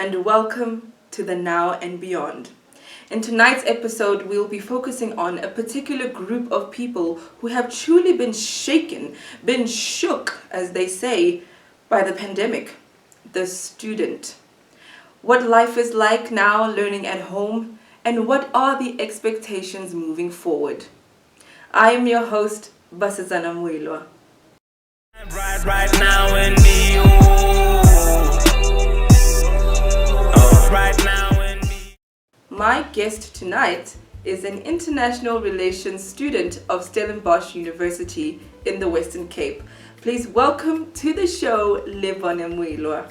and welcome to the Now and Beyond. In tonight's episode, we'll be focusing on a particular group of people who have truly been shaken, been shook, as they say, by the pandemic, the student. What life is like now learning at home, and what are the expectations moving forward. I am your host, Basetsana Moilwa. Right now in me, right now in me. My guest tonight is an international relations student of Stellenbosch University in the Western Cape. Please welcome to the show, LEBONE MOILOA.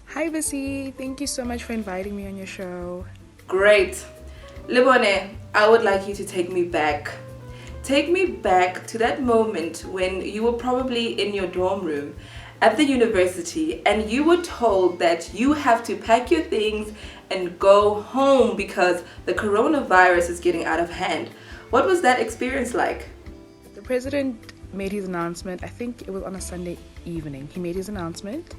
Hi, Bissy. Thank you so much for inviting me on your show. Great. LEBONE, I would like you to take me back. Take me back to that moment when you were probably in your dorm room at the university and you were told that you have to pack your things and go home because the coronavirus is getting out of hand. What was that experience like? The president made his announcement, I think it was on a Sunday evening. He made his announcement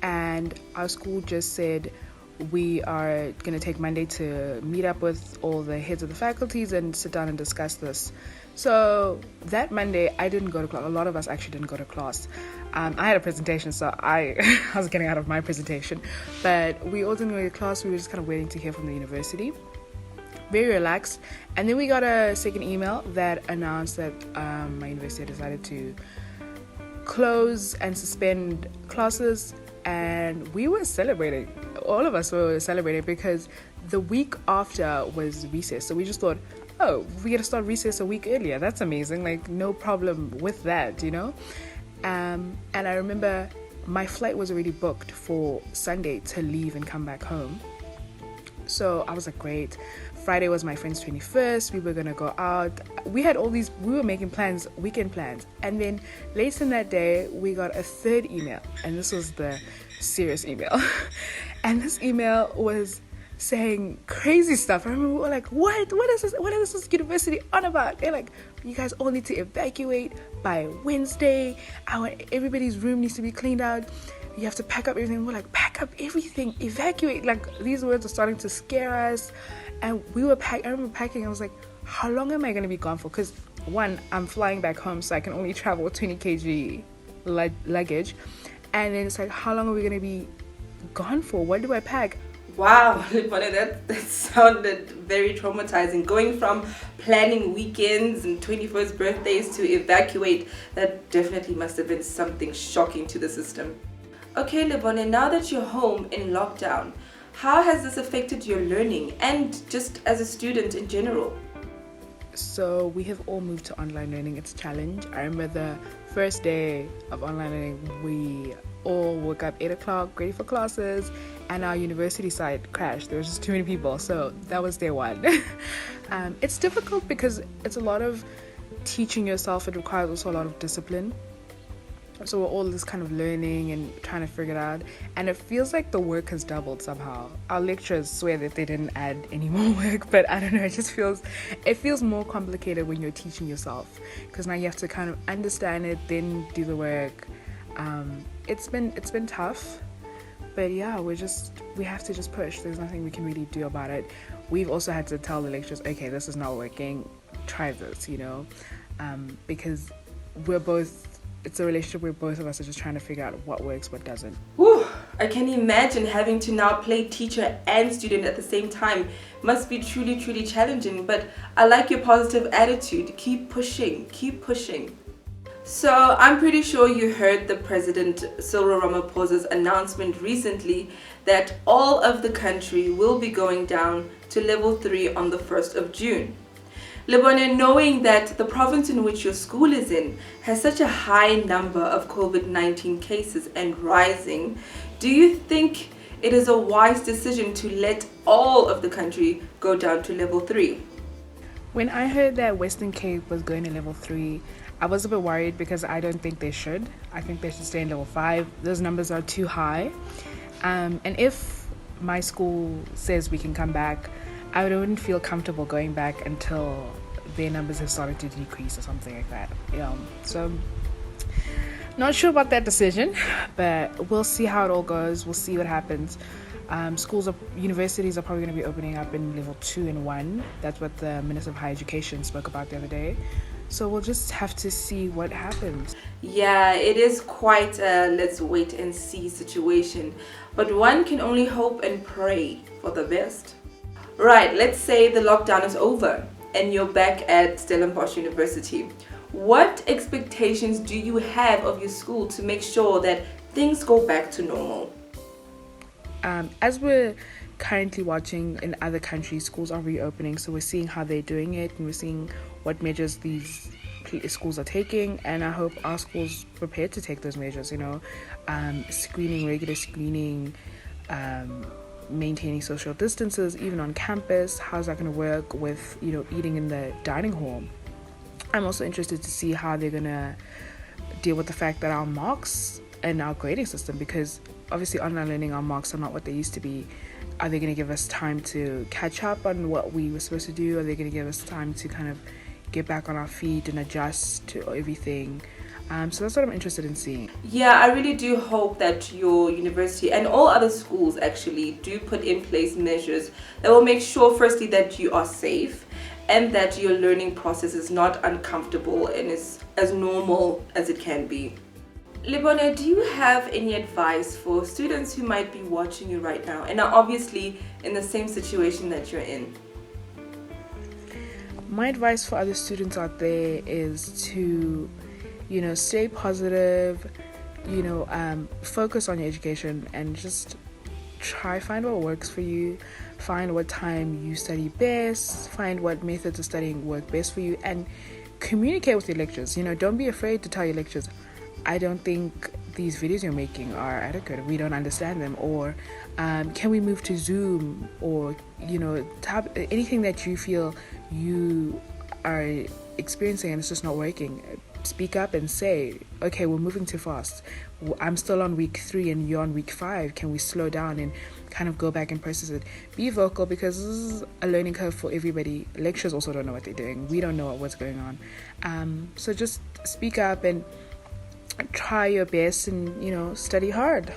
and our school just said, we are going to take Monday to meet up with all the heads of the faculties and sit down and discuss this. So that Monday, I didn't go to class. A lot of us actually didn't go to class. I had a presentation, so I was getting out of my presentation. But we all didn't go to class. We were just kind of waiting to hear from the university. Very relaxed. And then we got a second email that announced that my university decided to close and suspend classes. And we were celebrating. All of us were celebrating because the week after was recess. So we just thought, oh, we got to start recess a week earlier. That's amazing. Like, no problem with that, you know? And I remember my flight was already booked for Sunday to leave and come back home. So I was like, great. Friday was my friend's 21st. We were going to go out. We were making plans, weekend plans. And then later in that day, we got a third email. And this was the serious email. And this email was saying crazy stuff. I remember we were like, what is this university on about? They're like, you guys all need to evacuate by Wednesday. Everybody's room needs to be cleaned out. You have to pack up everything. We're like, pack up everything, evacuate. Like, these words are starting to scare us. And we were I remember packing. I was like, how long am I going to be gone for? Because one, I'm flying back home, so I can only travel with 20 kg luggage. And then it's like, how long are we going to be gone for? What do I pack? Wow, that sounded very traumatizing. Going from planning weekends and 21st birthdays to evacuate, that definitely must have been something shocking to the system. Okay, LEBONE, now that you're home in lockdown, how has this affected your learning and just as a student in general? So we have all moved to online learning. It's a challenge. I remember the first day of online learning, we all woke up 8 o'clock, ready for classes, and our university site crashed. There was just too many people. So that was day one. It's difficult because it's a lot of teaching yourself. It requires also a lot of discipline. So we're all just kind of learning and trying to figure it out. And it feels like the work has doubled somehow. Our lecturers swear that they didn't add any more work, but I don't know, it feels more complicated when you're teaching yourself. Because now you have to kind of understand it, then do the work. It's been tough. But yeah, we have to just push. There's nothing we can really do about it. We've also had to tell the lecturers, okay, this is not working. Try this, you know, because it's a relationship where both of us are just trying to figure out what works, what doesn't. Whew, I can imagine having to now play teacher and student at the same time. Must be truly, truly challenging, but I like your positive attitude. Keep pushing, keep pushing. So I'm pretty sure you heard the President Cyril Ramaphosa's announcement recently that all of the country will be going down to level 3 on the 1st of June. LEBONE, knowing that the province in which your school is in has such a high number of COVID-19 cases and rising, do you think it is a wise decision to let all of the country go down to level 3? When I heard that Western Cape was going to level 3, I was a bit worried because I don't think they should. I think they should stay in level 5. Those numbers are too high. And if my school says we can come back, I wouldn't feel comfortable going back until their numbers have started to decrease or something like that. So not sure about that decision, but we'll see how it all goes. We'll see what happens. Universities are probably going to be opening up in level 2 and 1. That's what the Minister of Higher Education spoke about the other day. So we'll just have to see what happens. Yeah, it is quite a let's wait and see situation, but one can only hope and pray for the best. Right, let's say the lockdown is over and you're back at Stellenbosch University. What expectations do you have of your school to make sure that things go back to normal? As we're currently watching in other countries, schools are reopening, so we're seeing how they're doing it and we're seeing what measures these schools are taking, and I hope our schools prepared to take those measures, regular screening, maintaining social distances even on campus. How's that going to work with eating in the dining hall? I'm also interested to see how they're going to deal with the fact that our marks and our grading system, because obviously online learning, our marks are not what they used to be. Are they going to give us time to catch up on what we were supposed to do? Are they going to give us time to kind of get back on our feet and adjust to everything? So that's what I'm interested in seeing. Yeah, I really do hope that your university and all other schools actually do put in place measures that will make sure, firstly, that you are safe and that your learning process is not uncomfortable and is as normal as it can be. Lebone, do you have any advice for students who might be watching you right now and are obviously in the same situation that you're in? My advice for other students out there is to, stay positive, focus on your education and just find what works for you, find what time you study best, find what methods of studying work best for you, and communicate with your lecturers. Don't be afraid to tell your lecturers, I don't think these videos you're making are adequate. We don't understand them. Or can we move to Zoom? Or, anything that you feel you are experiencing and it's just not working. Speak up and say, okay, we're moving too fast. I'm still on week 3 and you're on week 5. Can we slow down and kind of go back and process it? Be vocal, because this is a learning curve for everybody. Lecturers also don't know what they're doing. We don't know what's going on. So just speak up and try your best and study hard.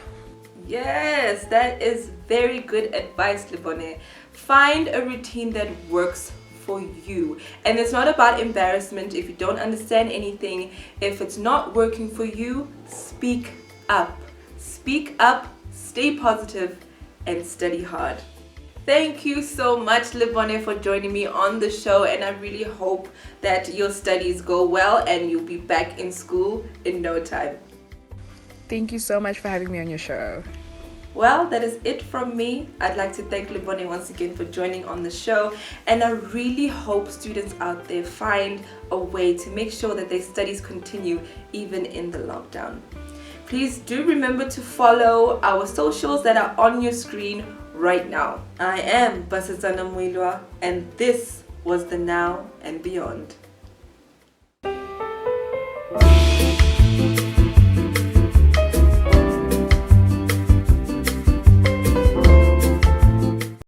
Yes, that is very good advice, Lebone. Find a routine that works for you, and it's not about embarrassment. If you don't understand anything, if it's not working for you, speak up, stay positive and study hard. Thank you so much, Lebone, for joining me on the show, and I really hope that your studies go well and you'll be back in school in no time. Thank you so much for having me on your show. Well, that is it from me. I'd like to thank Lebone once again for joining on the show, and I really hope students out there find a way to make sure that their studies continue even in the lockdown. Please do remember to follow our socials that are on your screen right now. I am Basetsana, and this was the Now and Beyond.